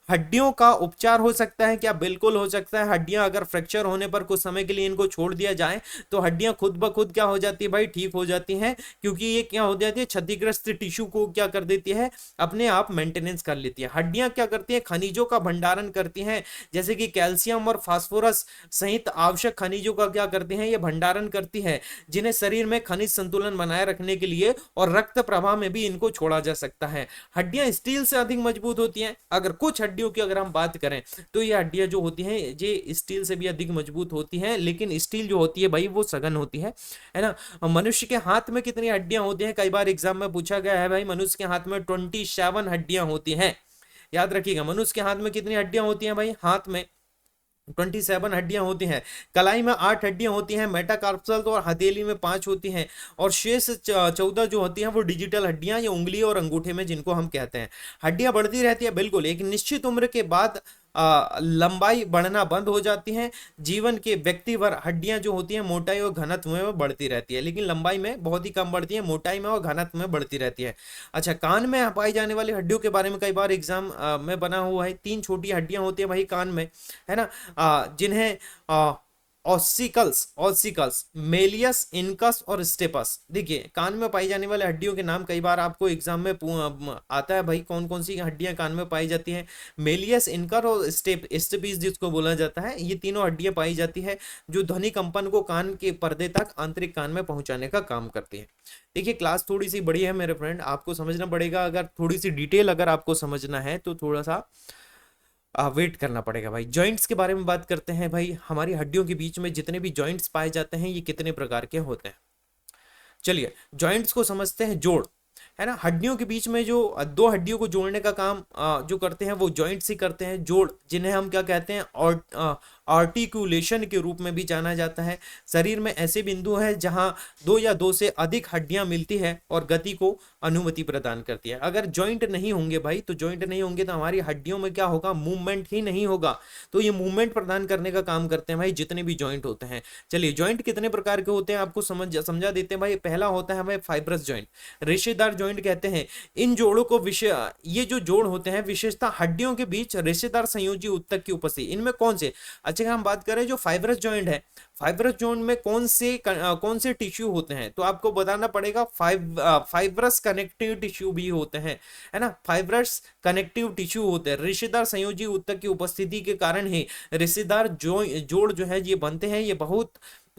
हड्डियों का उपचार हो सकता है क्या, बिल्कुल हो सकता है। हड्डियां अगर फ्रैक्चर होने पर कुछ समय के लिए इनको छोड़ दिया जाए तो हड्डियां खुद ब खुद क्या हो जाती है भाई, ठीक हो जाती हैं, क्योंकि ये क्या हो जाती है, क्षतिग्रस्त टिश्यू को क्या कर देती है, अपने आप मेंटेनेंस कर लेती है। हड्डियां क्या करती है, खनिजों का भंडारण करती हैं, जैसे कि कैल्शियम और फास्फोरस सहित आवश्यक खनिजों का क्या करती हैं, ये भंडारण करती है, जिन्हें शरीर में खनिज संतुलन बनाए रखने के लिए और रक्त प्रवाह में भी इनको छोड़ा जा सकता है। हड्डियां स्टील से अधिक मजबूत होती हैं। अगर कुछ हड्डियों की अगर हम बात करें तो ये हड्डियां जो होती हैं ये स्टील से भी अधिक मजबूत होती हैं, लेकिन स्टील जो होती है भाई वो सघन होती है ना। मनुष्य के हाथ में कितनी हड्डियां होती हैं, कई बार एग्जाम में पूछा गया है भाई, मनुष्य के हाथ में 27 हड्डियां होती हैं। याद रखिएगा, मनुष्य के हाथ में कितनी हड्डियां होती हैं भाई, हाथ में 27 हड्डियां होती हैं। कलाई में 8 हड्डियां होती हैं, मेटाकार्पल और हथेली में 5 होती हैं, और शेष 14 जो होती हैं वो डिजिटल हड्डियां, या उंगली और अंगूठे में जिनको हम कहते हैं। हड्डियां बढ़ती रहती है बिल्कुल, एक निश्चित उम्र के बाद लंबाई बढ़ना बंद हो जाती है। जीवन के व्यक्ति भर हड्डियां जो होती हैं मोटाई और घनत्व में बढ़ती रहती है, लेकिन लंबाई में बहुत ही कम बढ़ती है, मोटाई में और घनत्व में बढ़ती रहती है। अच्छा, कान में पाई जाने वाली हड्डियों के बारे में कई बार एग्जाम में बना हुआ है। 3 छोटी हड्डियां होती है भाई कान में, है ना, जिन्हें ऑसिकल्स, मेलियस, इनकस और स्टेपस। देखिए, कान में पाई जाने वाले हड्डियों के नाम कई बार आपको एग्जाम में आता है भाई, कौन कौन सी हड्डियां कान में पाई जाती हैं। मेलियस, इनकर और स्टेपिस जिसको बोला जाता है, ये तीनों हड्डियां पाई जाती है, जो ध्वनि कंपन को कान के पर्दे तक आंतरिक कान में पहुंचाने का काम करती है। देखिए, क्लास थोड़ी सी बड़ी है मेरे फ्रेंड, आपको समझना पड़ेगा। अगर थोड़ी सी डिटेल अगर आपको समझना है तो थोड़ा सा वेट करना पड़ेगा भाई। जॉइंट्स के बारे में बात करते हैं भाई। हमारी हड्डियों के बीच में जितने भी जॉइंट्स पाए जाते हैं ये कितने प्रकार के होते हैं। चलिए, जॉइंट्स को समझते हैं। जोड़, है ना। हड्डियों के बीच में जो दो हड्डियों को जोड़ने का काम जो करते हैं वो जॉइंट्स ही करते हैं, जोड़, जिन्हें हम क्या कहते हैं, और आर्टिकुलेशन के रूप में भी जाना जाता है। शरीर में ऐसे बिंदु हैं जहां दो या दो से अधिक हड्डियां मिलती है और गति को अनुमति प्रदान करती है। अगर जॉइंट नहीं होंगे भाई, तो जॉइंट नहीं होंगे तो हमारी हड्डियों में क्या होगा, मूवमेंट ही नहीं होगा। तो ये मूवमेंट प्रदान करने का काम करते हैं भाई जितने भी जॉइंट होते हैं। चलिए, जॉइंट कितने प्रकार के होते हैं आपको समझा देते हैं भाई। पहला होता है भाई फाइब्रस जॉइंट, रेशेदार जॉइंट कहते हैं। इन जोड़ों को ये जो जोड़ होते हैं विशेषता हड्डियों के बीच रेशेदार संयोजी ऊतक की उपस्थिति। इनमें कौन से, अच्छा हम बात करें जो फाइब्रस जॉइंट है, फाइब्रस जॉइंट में कौन से टिश्यू होते हैं, तो आपको बताना पड़ेगा फाइब्रस कनेक्टिव टिश्यू भी होते हैं, है ना। फाइब्रस कनेक्टिव टिश्यू होते हैं, रेशेदार संयोजी ऊतक की उपस्थिति के कारण ही रेशेदार जोड़ जो है ये बनते हैं।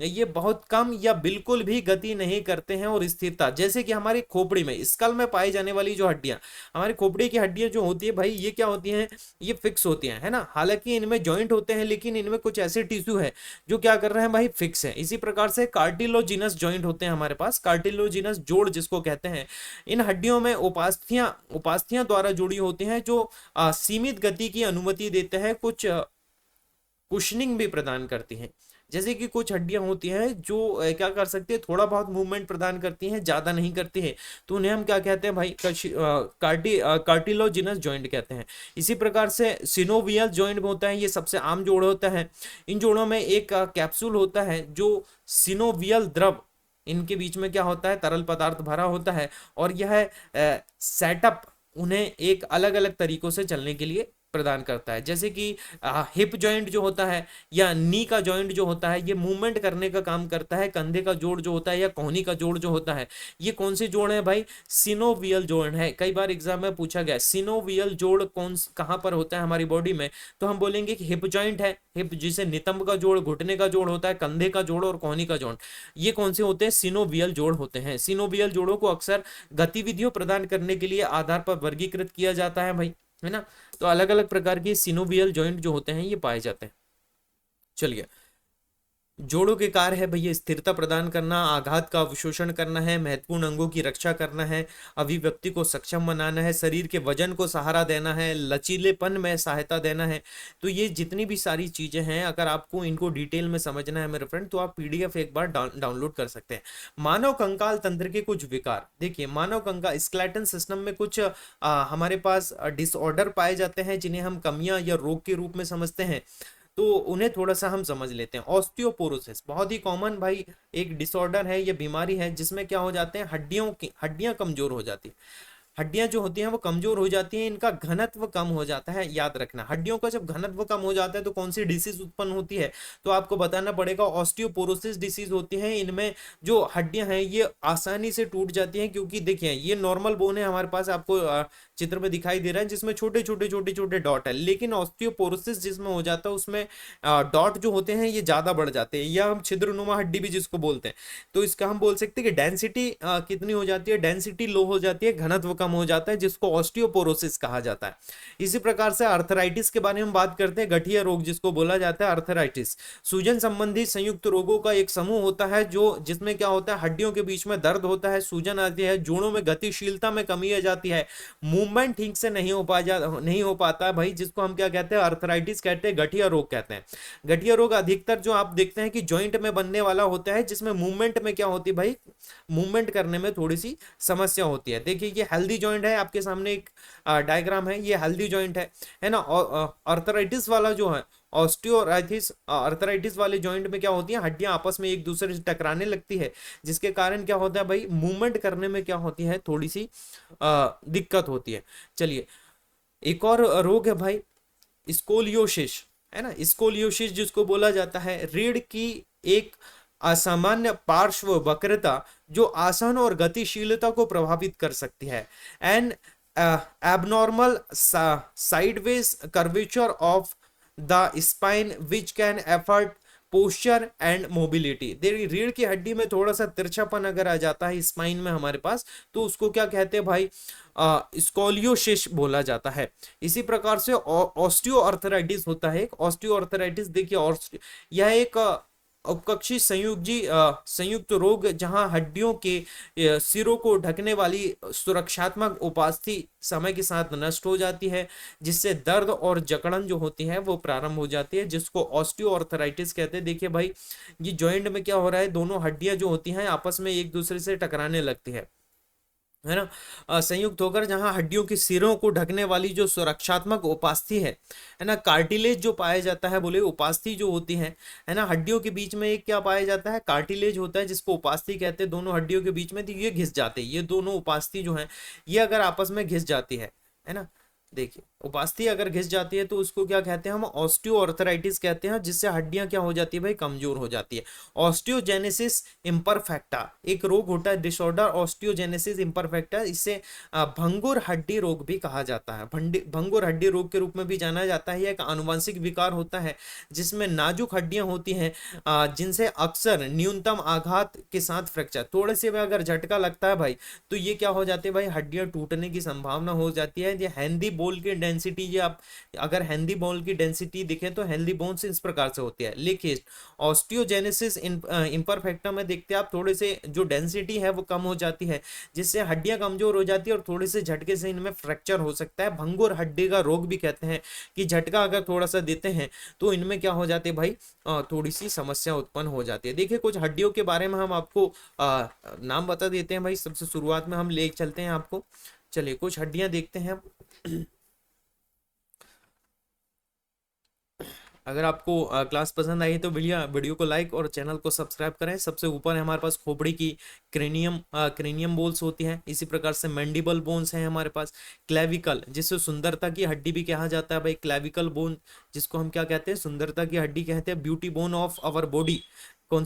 ये बहुत कम या बिल्कुल भी गति नहीं करते हैं और स्थिरता, जैसे कि हमारी खोपड़ी में, स्कल में पाई जाने वाली जो हड्डियां, हमारी खोपड़ी की हड्डियां जो होती है भाई, ये क्या होती हैं, ये फिक्स होती हैं, है ना। हालांकि इनमें जॉइंट होते हैं लेकिन इनमें कुछ ऐसे टिश्यू है जो क्या कर रहे हैं भाई, फिक्स है। इसी प्रकार से कार्टिलोजिनस जॉइंट होते हैं हमारे पास, कार्टिलोजिनस जोड़ जिसको कहते हैं। इन हड्डियों में उपास्थियां द्वारा जुड़ी होती हैं जो सीमित गति की अनुमति देते हैं, कुछ कुशनिंग भी प्रदान करती हैं। जैसे कि कुछ हड्डियां होती हैं जो क्या कर सकती है, थोड़ा बहुत मूवमेंट प्रदान करती हैं, ज्यादा नहीं करती है, तो उन्हें हम क्या कहते हैं भाई, कार्टिलोजिनस जॉइंट कहते हैं। इसी प्रकार से सिनोवियल जॉइंट होता है, ये सबसे आम जोड़ होता है। इन जोड़ों में एक कैप्सूल होता है जो सिनोवियल द्रव, इनके बीच में क्या होता है, तरल पदार्थ भरा होता है, और यह सेटअप उन्हें एक अलग अलग तरीकों से चलने के लिए प्रदान करता है। जैसे कि हिप जॉइंट जो होता है या नी का जॉइंट जो होता है, ये मूवमेंट करने का काम करता है। कंधे का जोड़ जो होता है या कोहनी का जोड़ जो होता है, ये कौन से जोड़ है भाई, सिनोवियल जोड़ है। कई बार एग्जाम में पूछा गया सिनोवियल जोड़ कहां पर होता है हमारी बॉडी में, तो हम बोलेंगे कि हिप जॉइंट है। हिप जिसे नितंब का जोड़, घुटने का जोड़ होता है, कंधे का जोड़ और कोहनी का जोड़, ये कौन से होते हैं, सिनोवियल जोड़ होते हैं। सिनोवियल जोड़ों को अक्सर गतिविधियों प्रदान करने के लिए आधार पर वर्गीकृत किया जाता है भाई, है ना। तो अलग अलग प्रकार के सिनोवियल जॉइंट जो होते हैं ये पाए जाते हैं। चलिए, जोड़ों के कार्य है भैया, स्थिरता प्रदान करना, आघात का अवशोषण करना है, महत्वपूर्ण अंगों की रक्षा करना है, अभिव्यक्ति को सक्षम बनाना है, शरीर के वजन को सहारा देना है, लचीलेपन में सहायता देना है। तो ये जितनी भी सारी चीजें हैं, अगर आपको इनको डिटेल में समझना है मेरे फ्रेंड, तो आप पीडीएफ एक बार डाउनलोड कर सकते हैं। मानव कंकाल तंत्र के कुछ विकार, देखिए मानव कंकाल स्केलेटन सिस्टम में कुछ हमारे पास डिसऑर्डर पाए जाते हैं जिन्हें हम कमियां या रोग के रूप में समझते हैं, तो उन्हें थोड़ा सा हम समझ लेते हैं। ऑस्टियोपोरोसिस बहुत ही कॉमन भाई एक डिसऑर्डर है, ये बीमारी है जिसमें क्या हो जाते हैं, हड्डियां कमजोर हो जाती है। हड्डियां जो होती हैं वो कमजोर हो जाती हैं, इनका घनत्व कम हो जाता है। याद रखना, हड्डियों का जब घनत्व कम हो जाता है तो कौन सी डिसीज उत्पन्न होती है, तो आपको बताना पड़ेगा ऑस्टियोपोरोसिस डिसीज होती है। इनमें जो हड्डियां हैं ये आसानी से टूट जाती हैं, क्योंकि देखिए ये नॉर्मल बोन है हमारे पास, आपको चित्र में दिखाई दे रहा है जिसमें छोटे छोटे छोटे छोटे डॉट है, लेकिन ऑस्टियोपोरोसिस जिसमें हो जाता है उसमें डॉट जो होते हैं ये ज्यादा बढ़ जाते हैं, या हम छिद्रनुमा हड्डी भी जिसको बोलते हैं। तो इसका हम बोल सकते हैं कि डेंसिटी कितनी हो जाती है, डेंसिटी लो हो जाती है, घनत्व कम हो जाता है, जिसको ऑस्टियोपोरोसिस कहा जाता है। इसी प्रकार से आर्थराइटिस के बारे में बात करते हैं, गठिया रोग जिसको बोला जाता है आर्थराइटिस, सूजन संबंधी संयुक्त रोगों का एक समूह होता है जो जिसमें क्या होता है, हड्डियों के बीच में दर्द होता है, सूजन आती है, जोड़ों में गतिशीलता में कमी आ जाती है, मूवमेंट ठीक से नहीं हो पाता भाई, जिसको हम क्या कहते हैं, आर्थराइटिस कहते हैं, गठिया रोग कहते हैं। गठिया रोग अधिकतर जो आप देखते हैं कि जॉइंट में बनने वाला होता है, जिसमें मूवमेंट में क्या होती है भाई, मूवमेंट करने में थोड़ी सी समस्या होती है। देखिए ये हेल्दी जॉइंट है, आपके सामने एक डायग्राम है, ये हेल्दी जॉइंट है ना। आर्थराइटिस वाला जो है, आर्थराइटिस वाले जॉइंट में क्या होती है, हड्डियां आपस में एक दूसरे से टकराने लगती है, जिसके कारण क्या होता है भाई, मूवमेंट करने में क्या होती है, थोड़ी सी दिक्कत होती है। चलिए, एक और रोग है भाई स्कोलियोसिस, है ना। स्कोलियोसिस जिसको बोला जाता है, रीढ़ की एक असामान्य पार्श्व वक्रता जो आसन और गतिशीलता को प्रभावित कर सकती है। And abnormal sideways curvature of the spine which can effort posture and mobility. रीढ़ की हड्डी में थोड़ा सा तिरछापन अगर आ जाता है स्पाइन में हमारे पास, तो उसको क्या कहते हैं भाई, स्कोलियोसिस बोला जाता है। इसी प्रकार से ऑस्टियोआर्थराइटिस होता है। ऑस्टियोआर्थराइटिस देखिए, यह एक उपकक्षी संयुक्त रोग जहां हड्डियों के सिरों को ढकने वाली सुरक्षात्मक उपास्थि समय के साथ नष्ट हो जाती है, जिससे दर्द और जकड़न जो होती है वो प्रारंभ हो जाती है, जिसको ऑस्टियोआर्थराइटिस कहते हैं। देखिए भाई, ये जॉइंट में क्या हो रहा है, दोनों हड्डियां जो होती हैं आपस में एक दूसरे से टकराने लगती है ना। संयुक्त होकर जहां हड्डियों की सिरों को ढकने वाली जो सुरक्षात्मक उपास्थि है ना, कार्टिलेज जो पाया जाता है, बोले उपास्थि जो होती है ना, हड्डियों के बीच में एक क्या पाया जाता है, कार्टिलेज होता है, जिसको उपास्थि कहते हैं। दोनों हड्डियों के बीच में तो ये घिस जाते हैं, ये दोनों उपास्थि जो है ये अगर आपस में घिस जाती है ना, देखिए उपास्थि अगर घिस जाती है तो उसको क्या कहते हैं, हम ऑस्टियोआर्थराइटिस कहते हैं, जिससे हड्डियां क्या हो जाती है भाई, कमजोर हो जाती है। ऑस्टियोजेनेसिस इम्परफेक्टा एक रोग होता है, डिसऑर्डर ऑस्टियोजेनेसिस इम्परफेक्टा, इससे भंगुर हड्डी रोग भी कहा जाता है। भंगुर हड्डी रोग के रूप में भी जाना जाता है। एक आनुवंशिक विकार होता है जिसमें नाजुक हड्डियां होती हैं, जिनसे अक्सर न्यूनतम आघात के साथ फ्रैक्चर, थोड़े से भी अगर झटका लगता है भाई तो ये क्या हो जाते हैं भाई, हड्डियां टूटने की संभावना हो जाती है। ये हेल्दी बोन की डेंसिटी, ये आप अगर हेल्दी बोन की डेंसिटी दिखे तो हेल्दी बोन्स इस प्रकार से होती है। लेकिन ऑस्टियोजेनेसिस इम्परफेक्टा में देखते हैं आप, थोड़े से जो डेंसिटी है वो कम हो जाती है, जिससे हड्डियां कमजोर हो जाती है और थोड़े से झटके से इनमें फ्रैक्चर हो सकता है। भंगुर हड्डी का रोग भी कहते हैं कि झटका अगर थोड़ा सा देते हैं तो इनमें क्या हो जाते हैं भाई, थोड़ी सी समस्या उत्पन्न हो जाती है। देखिए कुछ हड्डियों के बारे में हम आपको नाम बता देते हैं भाई। सबसे शुरुआत में हम ले चलते हैं आपको, चलिए कुछ हड्डियां देखते हैं हम। अगर आपको क्लास पसंद आई तो वीडियो को लाइक और चैनल को सब्सक्राइब करें। सबसे ऊपर है हमारे पास खोपड़ी की क्रेनियम बोन्स होती हैं। इसी प्रकार से मैंडिबल बोन्स हैं हमारे पास। क्लेविकल, जिसे सुंदरता की हड्डी भी कहा जाता है भाई, क्लेविकल बोन, जिसको हम क्या कहते हैं, सुंदरता की हड्डी कहते हैं। Beauty bone of our body, कौन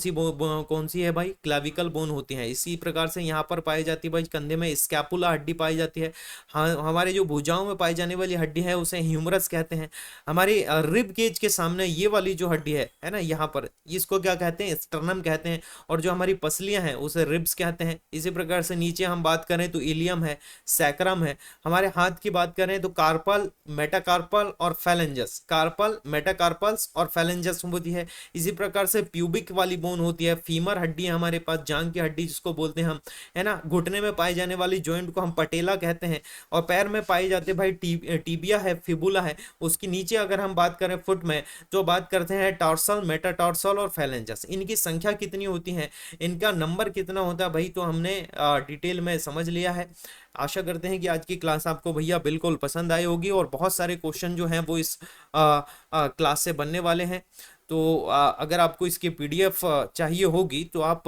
सी है भाई, क्लाविकल बोन होती है। इसी प्रकार से यहाँ पर पाई जाती है भाई, कंधे में स्कैपुला हड्डी पाई जाती है। हाँ, हमारे जो भुजाओं में पाई जाने वाली हड्डी है उसे ह्यूमरस कहते हैं। हमारी रिब केज के सामने ये वाली जो हड्डी है ना, यहाँ पर इसको क्या कहते हैं, स्टर्नम कहते हैं। और जो हमारी पसलियां हैं उसे रिब्स कहते हैं। इसी प्रकार से नीचे हम बात करें तो इलियम है, सैक्रम है। हमारे हाथ की बात करें तो कार्पल, मेटाकार्पल और फैलेंजस, कार्पल, मेटाकार्पल्स और फैलेंजस होती है। इसी प्रकार से प्यूबिक वाली बोन होती है। फीमर हड्डी है हमारे पास, जांग की हड्डी जिसको बोलते हैं हम, है ना। घुटने में पाई जाने वाली जॉइंट को हम पटेला कहते हैं। और पैर में पाई जाते हैं भाई टीबिया है, फिबुला है। उसकी नीचे अगर हम बात करें फुट में तो बात करते हैं टार्सल, मेटाटार्सल और फैलेंजस। इनकी संख्या कितनी होती है, इनका नंबर कितना होता है भाई, तो हमने डिटेल में समझ लिया है। आशा करते हैं कि आज की क्लास आपको भैया बिल्कुल पसंद आई होगी और बहुत सारे क्वेश्चन जो हैं वो इस क्लास से बनने वाले हैं। तो अगर आपको इसकी पीडीएफ चाहिए होगी तो आप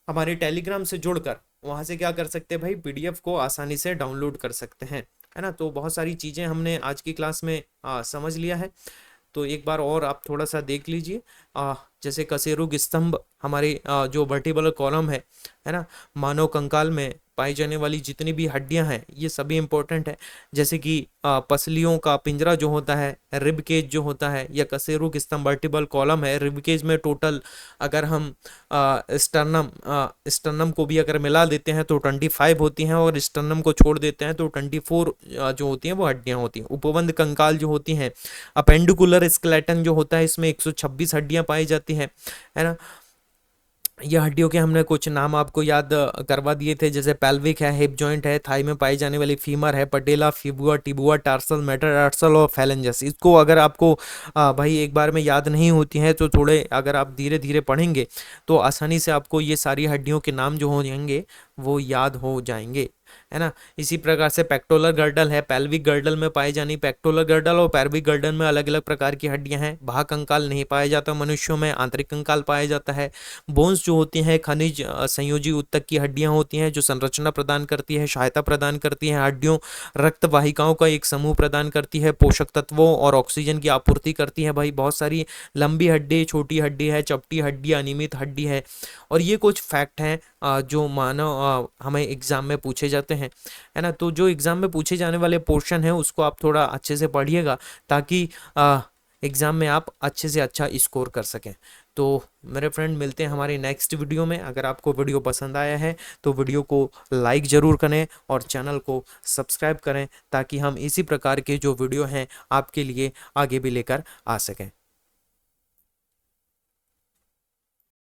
हमारे टेलीग्राम से जुड़कर वहां से क्या कर सकते हैं भाई, पीडीएफ को आसानी से डाउनलोड कर सकते हैं, है ना। तो बहुत सारी चीज़ें हमने आज की क्लास में समझ लिया है। तो एक बार और आप थोड़ा सा देख लीजिए। जैसे कशेरुक स्तंभ, हमारे जो वर्टिब्रल कॉलम है ना, मानव कंकाल में पाई जाने वाली जितनी भी हड्डियां हैं ये सभी इंपॉर्टेंट है। जैसे कि पसलियों का पिंजरा जो होता है, रिब केज जो होता है, या कशेरुक स्तंभ वर्टिब्रल कॉलम है। रिब केज में टोटल अगर हम स्टर्नम को भी अगर मिला देते हैं तो 25 होती हैं, और स्टर्नम को छोड़ देते हैं तो 24 जो होती हैं वो हड्डियां होती हैं। उपबंध कंकाल जो होती हैं, अपेंडिकुलर स्केलेटन जो होता है, इसमें 126 हड्डियां पाई जाती हैं, है ना। ये हड्डियों के हमने कुछ नाम आपको याद करवा दिए थे, जैसे पेल्विक है, हिप जॉइंट है, थाई में पाई जाने वाली फीमर है, पटेला, फिबुआ, टिबुआ, टार्सल, मेटाटार्सल और फैलेंजस। इसको अगर आपको भाई एक बार में याद नहीं होती है तो थोड़े अगर आप धीरे धीरे पढ़ेंगे तो आसानी से आपको ये सारी हड्डियों के नाम जो हो जाएंगे वो याद हो जाएंगे, है ना। इसी प्रकार से पेक्टोलर गर्डल है, पेल्विक गर्डल में पाई जानी, पेक्टोलर गर्डल और पेल्विक गर्डल में अलग अलग प्रकार की हड्डियां हैं। बाह्य कंकाल नहीं पाया जाता मनुष्यों में, आंतरिक कंकाल पाया जाता है। बोन्स जो होती हैं खनिज संयोजी ऊतक की हड्डियां होती हैं जो संरचना प्रदान करती है, सहायता प्रदान करती है। हड्डियों रक्त वाहिकाओं का एक समूह प्रदान करती है, पोषक तत्वों और ऑक्सीजन की आपूर्ति करती है। भाई बहुत सारी लंबी हड्डी, छोटी हड्डी है, चपटी हड्डी, अनियमित हड्डी है। और ये कुछ फैक्ट हैं जो मानव हमें एग्जाम में पूछे जाते हैं, है ना। तो जो एग्जाम में पूछे जाने वाले पोर्शन है उसको आप थोड़ा अच्छे से पढ़िएगा ताकि एग्जाम में आप अच्छे से अच्छा स्कोर कर सकें। तो मेरे फ्रेंड मिलते हैं हमारे नेक्स्ट वीडियो में। अगर आपको वीडियो पसंद आया है तो वीडियो को लाइक ज़रूर करें और चैनल को सब्सक्राइब करें ताकि हम इसी प्रकार के जो वीडियो हैं आपके लिए आगे भी लेकर आ सकें।